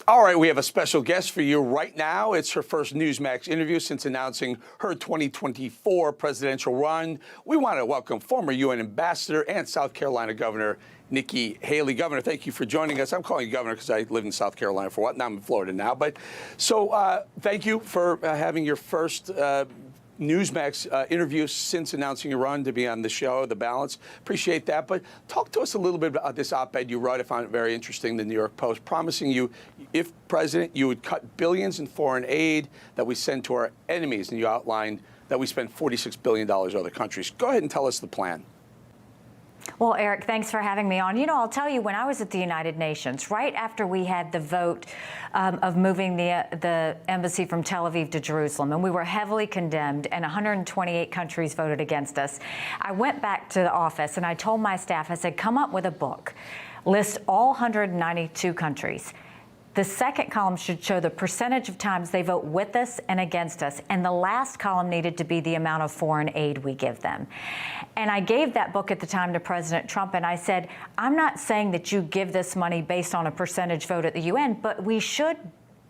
All right, we have a special guest for you right now. It's her first Newsmax interview since announcing her 2024 presidential run. We want to welcome former UN Ambassador and South Carolina Governor Nikki Haley. Governor, thank you for joining us. I'm calling you Governor because I lived in South Carolina for a while. Now I'm in Florida now. But so thank you for having your first Newsmax interview since announcing your run to be on the show, The Balance. Appreciate that. But talk to us a little bit about this op-ed you wrote. I found it very interesting, the New York Post, promising you, if president, you would cut billions in foreign aid that we send to our enemies. And you outlined that we spend $46 billion in other countries. Go ahead and tell us the plan. Well, Eric, thanks for having me on. You know, I'll tell you, when I was at the United Nations, right after we had the vote of moving the embassy from Tel Aviv to Jerusalem, and we were heavily condemned, and 128 countries voted against us, I went back to the office and I told my staff, I said, come up with a book, list all 192 countries. The second column should show the percentage of times they vote with us and against us. And the last column needed to be the amount of foreign aid we give them. And I gave that book at the time to President Trump, and I said, I'm not saying that you give this money based on a percentage vote at the UN, but we should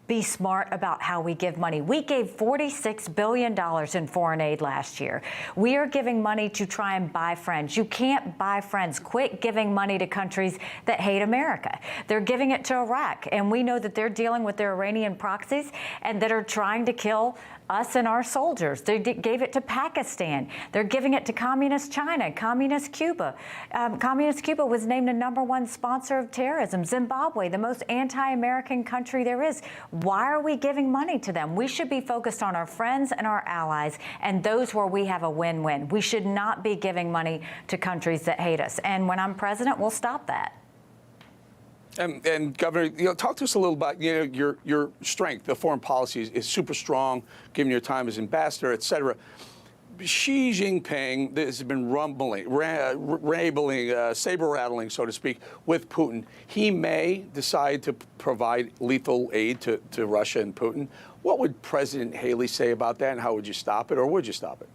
be smart about how we give money. We gave $46 billion in foreign aid last year. We are giving money to try and buy friends. You can't buy friends. Quit giving money to countries that hate America. They're giving it to Iraq, and we know that they're dealing with their Iranian proxies and that are trying to kill us and our soldiers. They gave it to Pakistan. They're giving it to Communist China, Communist Cuba. Communist Cuba was named the #1 sponsor of terrorism. Zimbabwe, the most anti-American country there is. Why are we giving money to them? We should be focused on our friends and our allies and those where we have a win-win. We should not be giving money to countries that hate us. And when I'm president, we'll stop that. And Governor, talk to us a little about your strength. The foreign policy is super strong, given your time as ambassador, et cetera. Xi Jinping has been rumbling, saber rattling, so to speak, with Putin. He may decide to provide lethal aid to Russia and Putin. What would President Haley say about that, and how would you stop it, or would you stop it?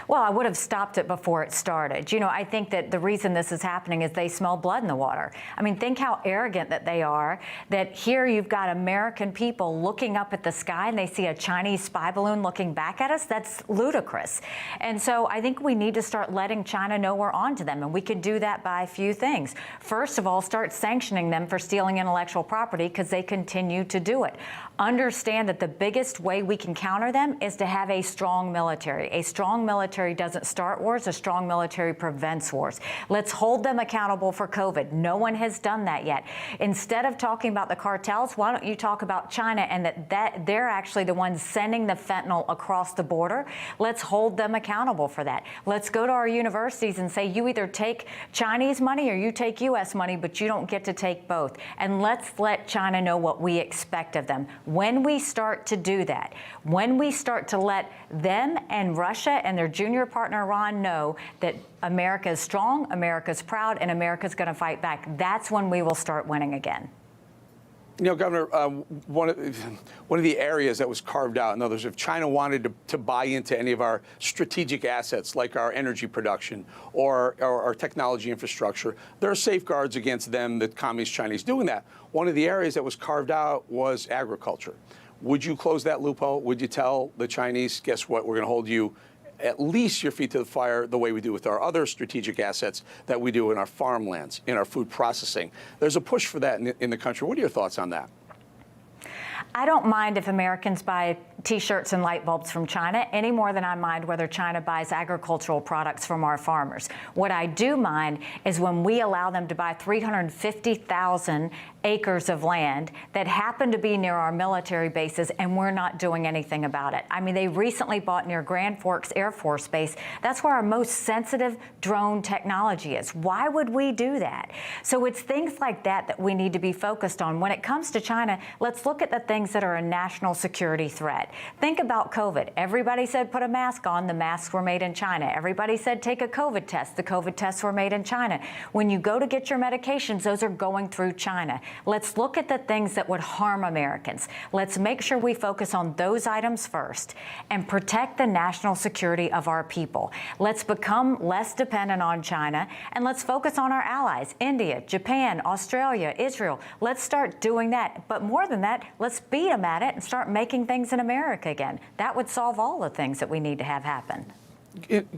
Well, I would have stopped it before it started. You know, I think that the reason this is happening is they smell blood in the water. I mean, think how arrogant that they are, that here you've got American people looking up at the sky and they see a Chinese spy balloon looking back at us. That's ludicrous. And so I think we need to start letting China know we're on to them, and we can do that by a few things. First of all, start sanctioning them for stealing intellectual property because they continue to do it. Understand that the biggest way we can counter them is to have a strong military. A strong military doesn't start wars. A strong military prevents wars. Let's hold them accountable for COVID. No one has done that yet. Instead of talking about the cartels, why don't you talk about China and that they're actually the ones sending the fentanyl across the border? Let's hold them accountable for that. Let's go to our universities and say, you either take Chinese money or you take U.S. money, but you don't get to take both. And let's let China know what we expect of them. When we start to do that, when we start to let them and Russia and their junior partner Iran know that America is strong, America's proud, and America's going to fight back, that's when we will start winning again. You know, Governor, one of the areas that was carved out, in other words, if China wanted to buy into any of our strategic assets, like our energy production or our technology infrastructure, there are safeguards against them, the Communist Chinese, doing that. One of the areas that was carved out was agriculture. Would you close that loophole? Would you tell the Chinese, guess what, we're going to hold you at least your feet to the fire the way we do with our other strategic assets that we do in our farmlands, in our food processing? There's a push for that in the country. What are your thoughts on that? I don't mind if Americans buy T-shirts and light bulbs from China any more than I mind whether China buys agricultural products from our farmers. What I do mind is when we allow them to buy 350,000 acres of land that happen to be near our military bases, and we're not doing anything about it. I mean, they recently bought near Grand Forks Air Force Base. That's where our most sensitive drone technology is. Why would we do that? So it's things like that that we need to be focused on. When it comes to China, let's look at the things that are a national security threat. Think about COVID. Everybody said put a mask on. The masks were made in China. Everybody said take a COVID test. The COVID tests were made in China. When you go to get your medications, those are going through China. Let's look at the things that would harm Americans. Let's make sure we focus on those items first and protect the national security of our people. Let's become less dependent on China, and let's focus on our allies, India, Japan, Australia, Israel. Let's start doing that. But more than that, let's beat them at it and start making things in America again. That would solve all the things that we need to have happen.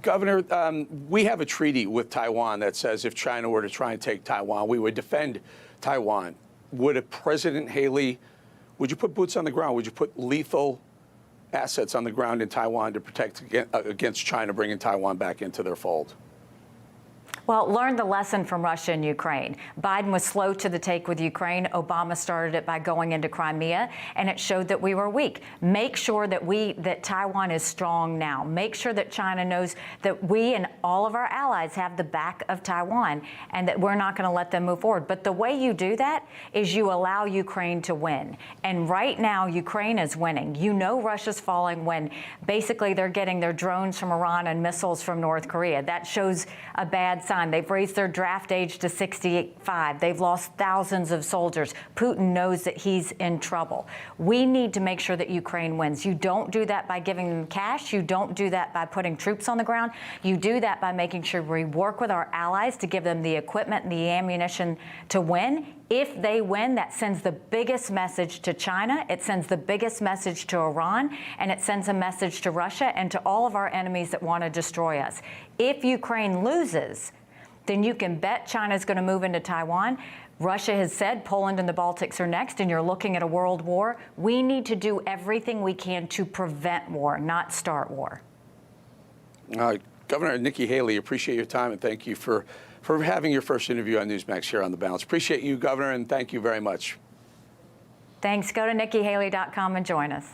Governor, we have a treaty with Taiwan that says if China were to try and take Taiwan, we would defend Taiwan. Would President Haley, would you put boots on the ground? Would you put lethal assets on the ground in Taiwan to protect against China bringing Taiwan back into their fold? Well, learn the lesson from Russia and Ukraine. Biden was slow to the take with Ukraine. Obama started it by going into Crimea, and it showed that we were weak. Make sure that Taiwan is strong now. Make sure that China knows that we and all of our allies have the back of Taiwan and that we're not going to let them move forward. But the way you do that is you allow Ukraine to win. And right now, Ukraine is winning. You know Russia's falling when basically they're getting their drones from Iran and missiles from North Korea. That shows a bad sign. They've raised their draft age to 65. They've lost thousands of soldiers. Putin knows that he's in trouble. We need to make sure that Ukraine wins. You don't do that by giving them cash. You don't do that by putting troops on the ground. You do that by making sure we work with our allies to give them the equipment and the ammunition to win. If they win, that sends the biggest message to China, it sends the biggest message to Iran, and it sends a message to Russia and to all of our enemies that want to destroy us. If Ukraine loses, then you can bet China's going to move into Taiwan. Russia has said Poland and the Baltics are next, and you're looking at a world war. We need to do everything we can to prevent war, not start war. Governor Nikki Haley, appreciate your time, and thank you for having your first interview on Newsmax here on The Balance. Appreciate you, Governor, and thank you very much. Thanks. Go to NikkiHaley.com and join us.